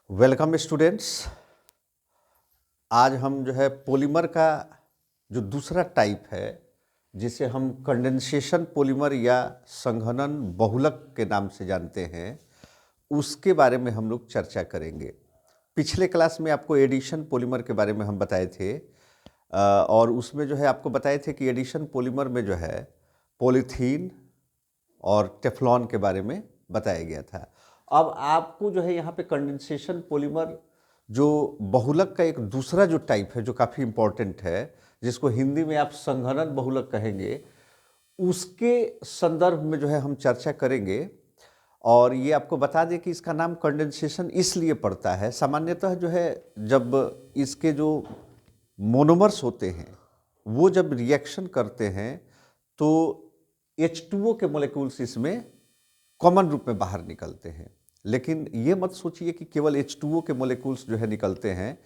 Welcome students. आज हम जो है पॉलीमर का जो दूसरा टाइप है जिसे हम कंडेंसेशन पॉलीमर या संघनन बहुलक के नाम से जानते हैं, उसके बारे में हम लोग चर्चा करेंगे। पिछले क्लास में आपको एडिशन पॉलीमर के बारे में हम बताए थे और उसमें जो है आपको बताए थे कि एडिशन पॉलीमर में जो है पॉलीथीन और टेफ्लॉन के बारे में बताया गया था। अब आपको जो है यहाँ पे कंडेंसेशन पॉलीमर जो बहुलक का एक दूसरा जो टाइप है जो काफ़ी इम्पोर्टेंट है, जिसको हिंदी में आप संघनन बहुलक कहेंगे, उसके संदर्भ में जो है हम चर्चा करेंगे। और ये आपको बता दें कि इसका नाम कंडेंसेशन इसलिए पड़ता है, सामान्यतः जो है जब इसके जो मोनोमर्स होते हैं वो जब रिएक्शन करते हैं तो H2O के मोलिक्यूल्स इसमें कॉमन रूप में बाहर निकलते हैं। लेकिन ये मत सोचिए कि केवल H2O के मोलिक्यूल्स जो है निकलते हैं,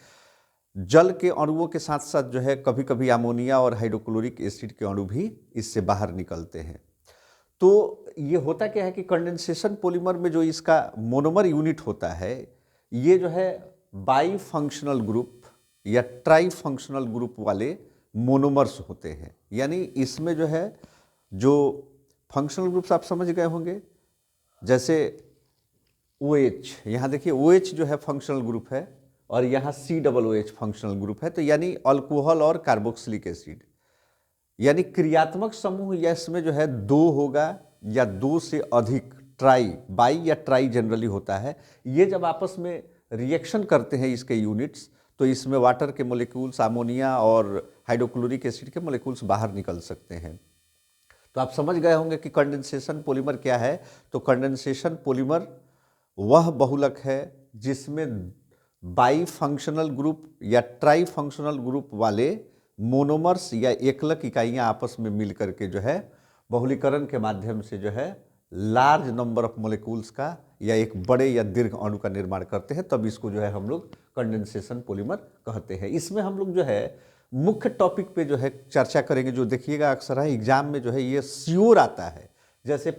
जल के अणुओं के साथ साथ जो है कभी कभी अमोनिया और हाइड्रोक्लोरिक एसिड के अणु भी इससे बाहर निकलते हैं। तो ये होता क्या है कि कंडेंसेशन पॉलीमर में जो इसका मोनोमर यूनिट होता है, ये जो है बाई फंक्शनल ग्रुप या ट्राई फंक्शनल ग्रुप वाले मोनोमर्स होते हैं। यानी इसमें जो है जो फंक्शनल ग्रुप्स आप समझ गए होंगे, जैसे OH, यहाँ देखिए OH जो है फंक्शनल ग्रुप है और यहाँ COOH फंक्शनल ग्रुप है। तो यानी अल्कोहल और कार्बोक्सिलिक एसिड, यानी क्रियात्मक समूह या इसमें जो है दो होगा या दो से अधिक, ट्राई, बाई या ट्राई जनरली होता है। ये जब आपस में रिएक्शन करते हैं इसके यूनिट्स, तो इसमें वाटर के मोलिक्यूल्स, अमोनिया और हाइड्रोक्लोरिक एसिड के मोलिक्यूल्स बाहर निकल सकते हैं। तो आप समझ गए होंगे कि कंडेंसेशन पॉलीमर क्या है। तो कंडेंसेशन पॉलीमर वह बहुलक है जिसमें बाई फंक्शनल ग्रुप या ट्राई फंक्शनल ग्रुप वाले मोनोमर्स या एकलक इकाइयां आपस में मिलकर के जो है बहुलीकरण के माध्यम से जो है लार्ज नंबर ऑफ मोलिक्यूल्स का या एक बड़े या दीर्घ अणु का निर्माण करते हैं। तब इसको जो है हम लोग कंडेंसेशन पॉलीमर कहते हैं। इसमें हम लोग जो है मुख्य टॉपिक पे जो है चर्चा करेंगे, जो देखिएगा अक्सर है एग्जाम में जो है ये श्योर आता है, जैसे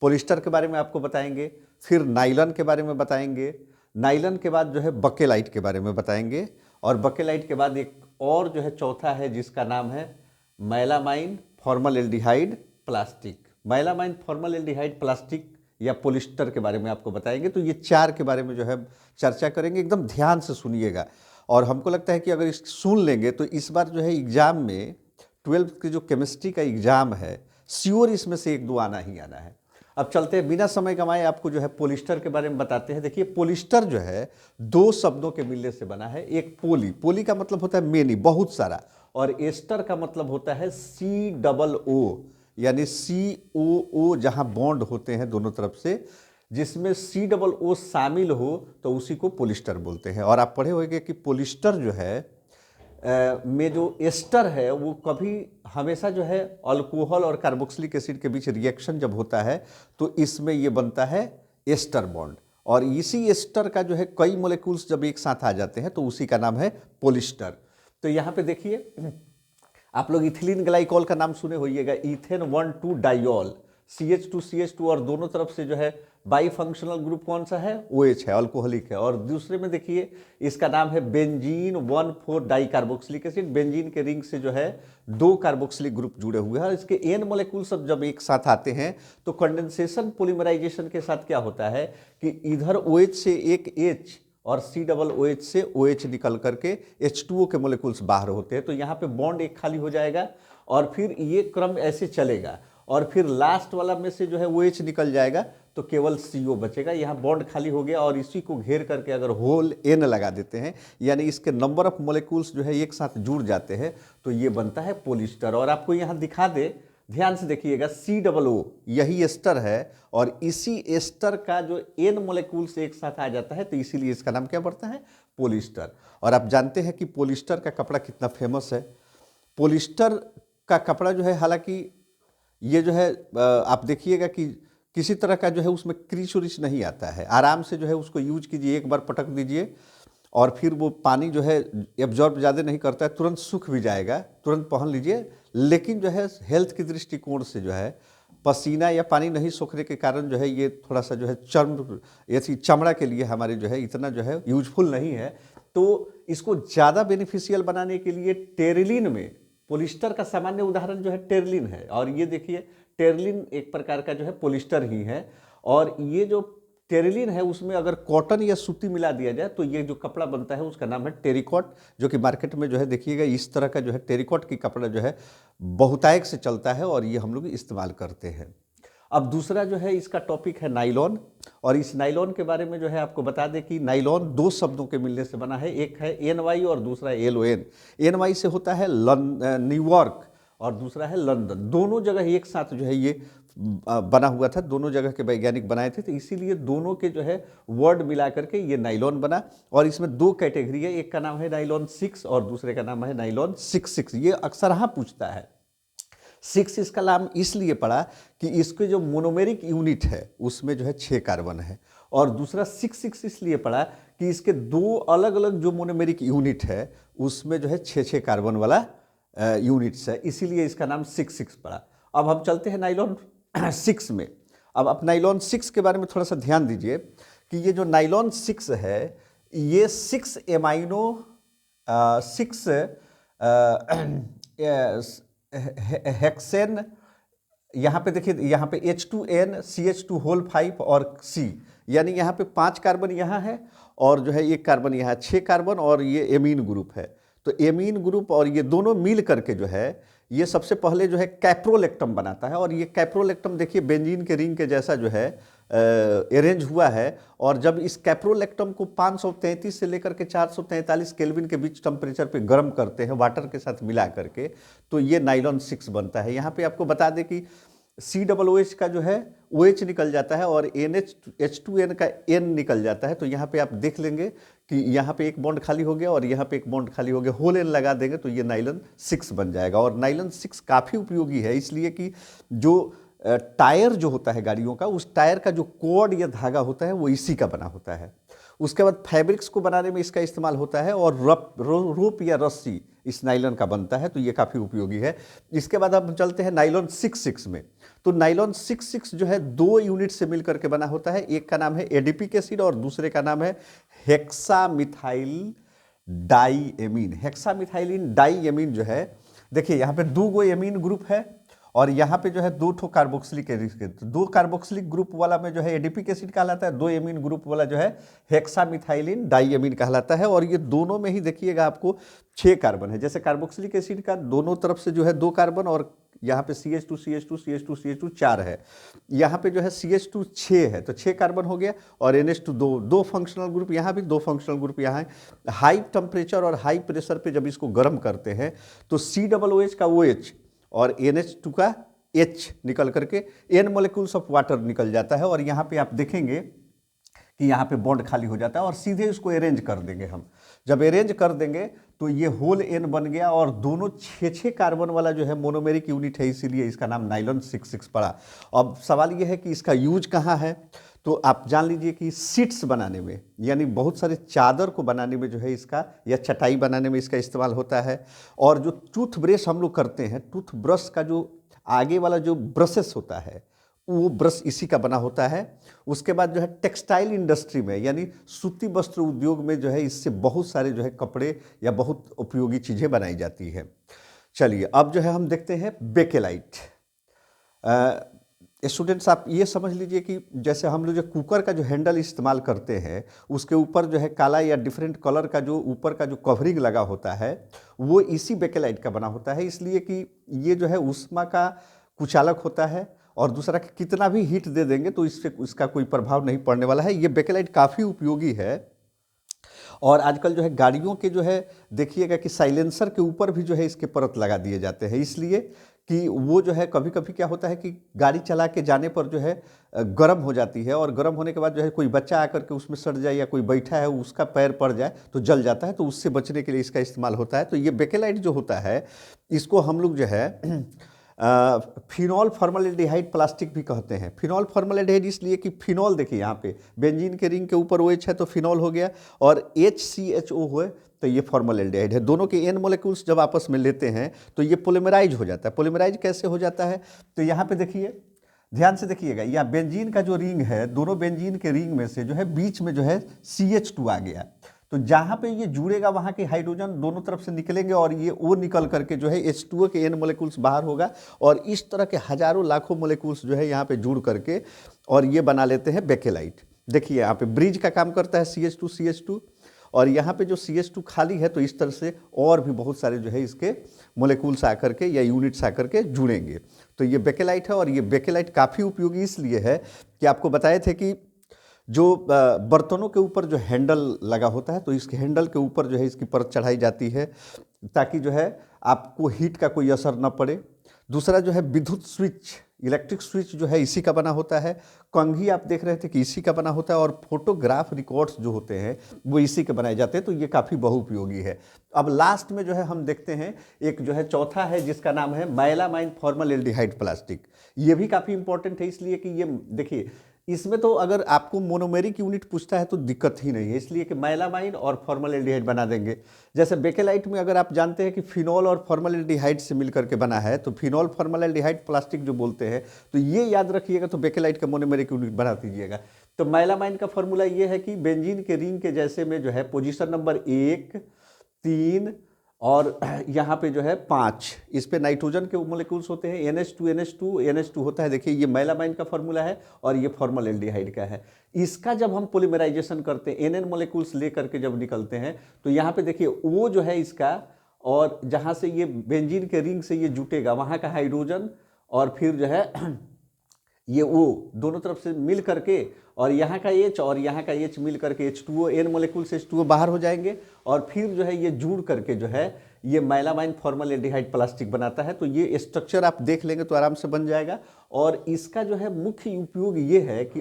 पॉलिस्टर के बारे में आपको बताएंगे, फिर नाइलन के बारे में बताएंगे, नाइलन के बाद जो है बकेलाइट के बारे में बताएंगे, और बकेलाइट के बाद एक और जो है चौथा है जिसका नाम है मैलामाइन फॉर्मलडेहाइड प्लास्टिक। मैलामाइन फॉर्मलडेहाइड प्लास्टिक या पॉलिस्टर के बारे में आपको बताएंगे। तो ये चार के बारे में जो है चर्चा करेंगे, एकदम ध्यान से सुनिएगा। और हमको लगता है कि अगर इस सुन लेंगे तो इस बार जो है एग्जाम में 12th की जो केमिस्ट्री का एग्जाम है, श्योर इसमें से एक दो आना ही आना है। अब चलते हैं बिना समय गंवाए, आपको जो है पॉलिस्टर के बारे में बताते हैं। देखिए पॉलिस्टर जो है दो शब्दों के मिलने से बना है। एक पोली का मतलब होता है मेनी, बहुत सारा, और एस्टर का मतलब होता है COO, यानी COO जहां बॉन्ड होते हैं दोनों तरफ से, जिसमें COO शामिल हो तो उसी को पॉलिस्टर बोलते हैं। और आप पढ़े होंगे कि पॉलिस्टर जो है में जो एस्टर है वो कभी हमेशा जो है अल्कोहल और कार्बोक्सिलिक एसिड के बीच रिएक्शन जब होता है तो इसमें ये बनता है एस्टर बॉन्ड, और इसी एस्टर का जो है कई मोलिक्यूल्स जब एक साथ आ जाते हैं तो उसी का नाम है पॉलिस्टर। तो यहाँ पे देखिए आप लोग इथिलीन ग्लाइकॉल का नाम सुने होइएगा, इथेन 1,2 डाइऑल, CH2 और दोनों तरफ से जो है बाई फंक्शनल ग्रुप कौन सा है, OH है, अल्कोहलिक है। और दूसरे में देखिए इसका नाम है benzene 1,4 di carboxylic acid. Benzene के रिंग से जो है दो कार्बोक्सिलिक ग्रुप जुड़े हुए हैं और इसके N मोलिक्यूल सब जब एक साथ आते हैं तो कंडेंसेशन पॉलीमराइजेशन के साथ क्या होता है कि इधर OH से एक H और COOH से OH निकल करके H2O के मोलिक्यूल्स बाहर होते हैं। तो यहाँ पे बॉन्ड एक खाली हो जाएगा और फिर ये क्रम ऐसे चलेगा और फिर लास्ट वाला में से जो है OH निकल जाएगा तो केवल CO बचेगा। यहाँ बॉन्ड खाली हो गया और इसी को घेर करके अगर होल N लगा देते हैं, यानी इसके नंबर ऑफ मोलिक्यूल्स जो है एक साथ जुड़ जाते हैं, तो ये बनता है पॉलिस्टर। और आपको यहाँ दिखा दे, ध्यान से देखिएगा, COO यही एस्टर है और इसी एस्टर का जो N मोलिक्यूल से एक साथ आ जाता है तो इसीलिए इसका नाम क्या पड़ता है, पॉलिस्टर। और आप जानते हैं कि पॉलिस्टर का कपड़ा कितना फेमस है। पॉलिस्टर का कपड़ा जो है, हालांकि ये जो है आप देखिएगा कि किसी तरह का जो है उसमें क्रीच उरीच नहीं आता है। आराम से जो है उसको यूज कीजिए, एक बार पटक दीजिए और फिर वो पानी जो है एब्जॉर्ब ज़्यादा नहीं करता है, तुरंत सूख भी जाएगा, तुरंत पहन लीजिए। लेकिन जो है हेल्थ की दृष्टिकोण से जो है पसीना या पानी नहीं सोखने के कारण जो है ये थोड़ा सा जो है ऐसी चमड़ा के लिए हमारे जो है इतना जो है यूजफुल नहीं है। तो इसको ज़्यादा बेनिफिशियल बनाने के लिए टेरिलिन में, पोलिस्टर का सामान्य उदाहरण जो है टेरिलिन है, और ये देखिए टेरिलिन एक प्रकार का जो है पोलिस्टर ही है। और ये जो टेरिलिन है उसमें अगर कॉटन या सूती मिला दिया जाए तो ये जो कपड़ा बनता है उसका नाम है टेरिकॉट, जो कि मार्केट में जो है देखिएगा इस तरह का जो है टेरिकॉट की कपड़ा जो है बहुतायत से चलता है और ये हम लोग इस्तेमाल करते हैं। अब दूसरा जो है इसका टॉपिक है नाइलॉन, और इस नाइलॉन के बारे में जो है आपको बता दें कि नाइलॉन दो शब्दों के मिलने से बना है, एक है NY और दूसरा LON। NY से होता है न्यूयॉर्क और दूसरा है लंदन, दोनों जगह एक साथ जो है ये बना हुआ था, दोनों जगह के वैज्ञानिक बनाए थे, तो इसीलिए दोनों के जो है वर्ड मिला करके ये नाइलॉन बना। और इसमें दो कैटेगरी है, एक का नाम है नाइलॉन 6 और दूसरे का नाम है नाइलॉन 66। ये अक्सर हाँ पूछता है। 6 इसका नाम इसलिए पड़ा कि इसके जो मोनोमेरिक यूनिट है उसमें जो है 6 कार्बन है, और दूसरा 66 इसलिए पड़ा कि इसके दो अलग अलग जो मोनोमेरिक यूनिट है उसमें जो है 6 कार्बन वाला यूनिट्स है, इसीलिए इसका नाम 66 पड़ा। अब हम चलते हैं नाइलॉन 6 में। अब आप नाइलॉन 6 के बारे में थोड़ा सा ध्यान दीजिए कि ये जो नाइलॉन 6 है ये 6 एमाइनो 6 हेक्सेन, यहाँ पे देखिए यहाँ पे H2N CH2 होल 5 और C, यानी यहाँ पे 5 कार्बन यहाँ है और जो है 1 कार्बन यहाँ, 6 कार्बन, और ये एमीन ग्रुप है। तो एमीन ग्रुप और ये दोनों मिल करके जो है ये सबसे पहले जो है कैप्रोलेक्टम बनाता है, और ये कैप्रोलेक्टम देखिए बेंजीन के रिंग के जैसा जो है अरेंज हुआ है। और जब इस कैप्रोलेक्टम को 533 से लेकर के 443 केल्विन के बीच टेम्परेचर पे गर्म करते हैं वाटर के साथ मिला करके, तो ये नाइलॉन 6 बनता है। यहाँ पे आपको बता दें कि COOH का जो है OH निकल जाता है और H2N का N निकल जाता है। तो यहाँ पे आप देख लेंगे कि यहाँ पे एक बॉन्ड खाली हो गया और यहाँ पे एक बॉन्ड खाली हो गया, होल N लगा देंगे तो ये नाइलॉन 6 बन जाएगा। और नाइलॉन 6 काफ़ी उपयोगी है, इसलिए कि जो टायर जो होता है गाड़ियों का, उस टायर का जो कॉर्ड या धागा होता है वो इसी का बना होता है। उसके बाद फैब्रिक्स को बनाने में इसका इस्तेमाल होता है, और रोप या रस्सी इस नाइलॉन का बनता है, तो ये काफ़ी उपयोगी है। इसके बाद हम चलते हैं नाइलॉन 66 में। तो नाइलॉन 66 जो है 2 यूनिट से मिलकर के बना होता है, एक का नाम है एडिपिक एसिड और दूसरे का नाम है हेक्सामिथाइल डाईएमीन। हेक्सामिथाइलिन डाईएमीन जो है देखिए यहाँ पे 2 गो एमीन ग्रुप है और यहाँ पे जो है 2 ठो कार्बोक्सिलिक एसिड, 2 कार्बोक्सिलिक ग्रुप वाला में जो है एडिपिक एसिड कहलाता है, 2 एमीन ग्रुप वाला जो है हेक्सामिथाइलिन डाईएमीन कहलाता है। और ये दोनों में ही देखिएगा आपको 6 कार्बन है, जैसे कार्बोक्सिलिक एसिड का दोनों तरफ से जो है 2 कार्बन और यहाँ पे CH2 CH2 CH2 CH2 4 है, यहाँ पे जो है CH2 6 है, तो 6 कार्बन हो गया, और NH2 2 फंक्शनल ग्रुप, यहाँ भी 2 फंक्शनल ग्रुप यहाँ है। हाई टेम्परेचर और हाई प्रेशर पे जब इसको गर्म करते हैं तो COOH का OH और NH2 का H निकल करके N मोलिक्यूल्स ऑफ वाटर निकल जाता है, और यहाँ पे आप देखेंगे कि यहाँ पे बॉन्ड खाली हो जाता है, और सीधे इसको अरेंज कर देंगे हम। जब अरेंज कर देंगे तो ये होल N बन गया, और दोनों 6 कार्बन वाला जो है मोनोमेरिक यूनिट है, इसीलिए इसका नाम नाइलॉन 66 पड़ा। अब सवाल ये है कि इसका यूज कहाँ है, तो आप जान लीजिए कि सीट्स बनाने में, यानी बहुत सारे चादर को बनाने में जो है इसका, या चटाई बनाने में इसका इस्तेमाल होता है। और जो टूथ ब्रश हम लोग करते हैं, टूथ ब्रश का जो आगे वाला जो ब्रशेस होता है वो ब्रश इसी का बना होता है। उसके बाद जो है टेक्सटाइल इंडस्ट्री में, यानी सूती वस्त्र उद्योग में जो है इससे बहुत सारे जो है कपड़े या बहुत उपयोगी चीज़ें बनाई जाती है। चलिए अब जो है हम देखते हैं बेकेलाइट। स्टूडेंट्स आप ये समझ लीजिए कि जैसे हम लोग जो कुकर का जो हैंडल इस्तेमाल करते हैं उसके ऊपर जो है काला या डिफरेंट कलर का जो ऊपर का जो कवरिंग लगा होता है वो इसी बेकेलाइट का बना होता है, इसलिए कि ये जो है ऊष्मा का कुचालक होता है, और दूसरा कि कितना भी हीट दे देंगे तो इसका कोई प्रभाव नहीं पड़ने वाला है। ये बेकेलाइट काफ़ी उपयोगी है। और आजकल जो है गाड़ियों के जो है देखिएगा कि साइलेंसर के ऊपर भी जो है इसके परत लगा दिए जाते हैं, इसलिए कि वो जो है कभी कभी क्या होता है कि गाड़ी चला के जाने पर जो है गर्म हो जाती है, और गर्म होने के बाद जो है कोई बच्चा आकर के उसमें सड़ जाए या कोई बैठा है उसका पैर पड़ जाए तो जल जाता है, तो उससे बचने के लिए इसका इस्तेमाल होता है। तो ये बेकेलाइट जो होता है इसको हम लोग जो है फिनॉल फॉर्मल्डिहाइड प्लास्टिक भी कहते हैं। फिनॉल फॉर्मल्डिहाइड इसलिए कि फिनॉल देखिए यहाँ पे बेंजीन के रिंग के ऊपर OH है तो फिनॉल हो गया, और HCHO हुए तो ये फॉर्मल्डिहाइड है। दोनों के N मोलिक्यूल्स जब आपस में लेते हैं तो ये पोलीमराइज हो जाता है। पोलीमराइज कैसे हो जाता है, तो यहाँ पे देखिए ध्यान से देखिएगा, यहाँ बेंजीन का जो रिंग है, दोनों बेंजीन के रिंग में से जो है बीच में जो है CH2 आ गया। तो जहाँ पे ये जुड़ेगा वहाँ के हाइड्रोजन दोनों तरफ से निकलेंगे और ये O निकल करके जो है H2O के N मोलिकुल्स बाहर होगा और इस तरह के हजारों लाखों मोलिकुल्स जो है यहाँ पे जुड़ करके और ये बना लेते हैं बेकेलाइट। देखिए यहाँ पे ब्रिज का काम करता है CH2 और यहाँ पे जो CH2 खाली है तो इस तरह से और भी बहुत सारे जो है इसके मोलिकुल्स आकर के या यूनिट्स आकर के जुड़ेंगे। तो ये बेकेलाइट है और ये बेकेलाइट काफ़ी उपयोगी इसलिए है कि आपको बताए थे कि जो बर्तनों के ऊपर जो हैंडल लगा होता है तो इसके हैंडल के ऊपर जो है इसकी परत चढ़ाई जाती है ताकि जो है आपको हीट का कोई असर न पड़े। दूसरा जो है विद्युत स्विच, इलेक्ट्रिक स्विच जो है इसी का बना होता है। कंघी आप देख रहे थे कि इसी का बना होता है और फोटोग्राफ रिकॉर्ड्स जो होते हैं वो इसी के बनाए जाते हैं। तो ये काफ़ी बहुउपयोगी है। अब लास्ट में जो है हम देखते हैं एक जो है चौथा है जिसका नाम है मैलामाइन फॉर्मलडेहाइड प्लास्टिक। ये भी काफ़ी इंपॉर्टेंट है इसलिए कि ये देखिए इसमें तो अगर आपको मोनोमेरिक यूनिट पूछता है तो दिक्कत ही नहीं है, इसलिए कि मैलामाइन और फॉर्मलडेहाइड बना देंगे। जैसे बेकेलाइट में अगर आप जानते हैं कि फिनॉल और फॉर्मलडेहाइड से मिलकर के बना है तो फिनॉल फॉर्मलडेहाइड प्लास्टिक जो बोलते हैं, तो ये याद रखिएगा। तो बेकेलाइट का मोनोमेरिक यूनिट बना दीजिएगा। तो मैलामाइन का फॉर्मूला ये है कि बेंजीन के रिंग के जैसे में जो है पोजीशन नंबर 1, 3 और यहाँ पे जो है 5, इस पे नाइट्रोजन के मोलिकुल्स होते हैं NH2 होता है। देखिए ये मैलामाइन का फॉर्मूला है और ये फॉर्मलडेहाइड का है। इसका जब हम पॉलीमराइजेशन करते हैं NN मोलिकुल्स ले करके जब निकलते हैं तो यहाँ पे देखिए O जो है इसका, और जहाँ से ये बेंजीन के रिंग से ये जुटेगा वहाँ का हाइड्रोजन और फिर जो है ये O दोनों तरफ से मिल करके और यहाँ का H और यहाँ का H मिल करके H2O, N मोलिकुल से H2O बाहर हो जाएंगे और फिर जो है ये जुड़ करके जो है ये मैलामाइन फॉर्मलडेहाइड प्लास्टिक बनाता है। तो ये स्ट्रक्चर आप देख लेंगे तो आराम से बन जाएगा। और इसका जो है मुख्य उपयोग ये है कि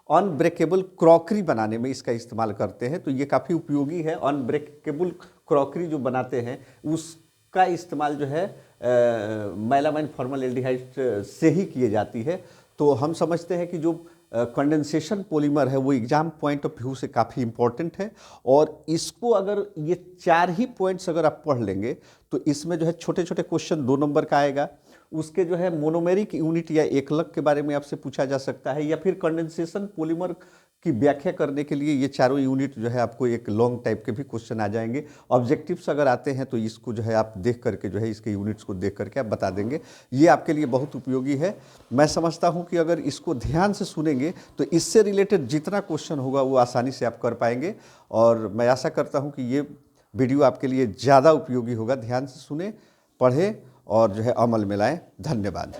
अनब्रेकेबल क्रॉकरी बनाने में इसका इस्तेमाल करते हैं। तो ये काफ़ी उपयोगी है। अनब्रेकेबल क्रॉकरी जो बनाते हैं उसका इस्तेमाल जो है मैलामाइन फॉर्मलडेहाइड से ही किए जाती है। तो हम समझते हैं कि जो कंडेंसेशन पॉलीमर है वो एग्जाम पॉइंट ऑफ व्यू से काफ़ी इंपॉर्टेंट है और इसको अगर ये 4 ही पॉइंट्स अगर आप पढ़ लेंगे तो इसमें जो है छोटे छोटे क्वेश्चन 2 नंबर का आएगा। उसके जो है मोनोमेरिक यूनिट या एकलक के बारे में आपसे पूछा जा सकता है या फिर कंडेंसेशन पॉलीमर की व्याख्या करने के लिए ये चारों यूनिट जो है आपको एक लॉन्ग टाइप के भी क्वेश्चन आ जाएंगे। ऑब्जेक्टिव्स अगर आते हैं तो इसको जो है आप देख करके जो है इसके यूनिट्स को देख करके आप बता देंगे। ये आपके लिए बहुत उपयोगी है। मैं समझता हूँ कि अगर इसको ध्यान से सुनेंगे तो इससे रिलेटेड जितना क्वेश्चन होगा वो आसानी से आप कर पाएंगे और मैं आशा करता हूँ कि ये वीडियो आपके लिए ज़्यादा उपयोगी होगा। ध्यान से सुने, पढ़ें और जो है अमल में लाएँ। धन्यवाद।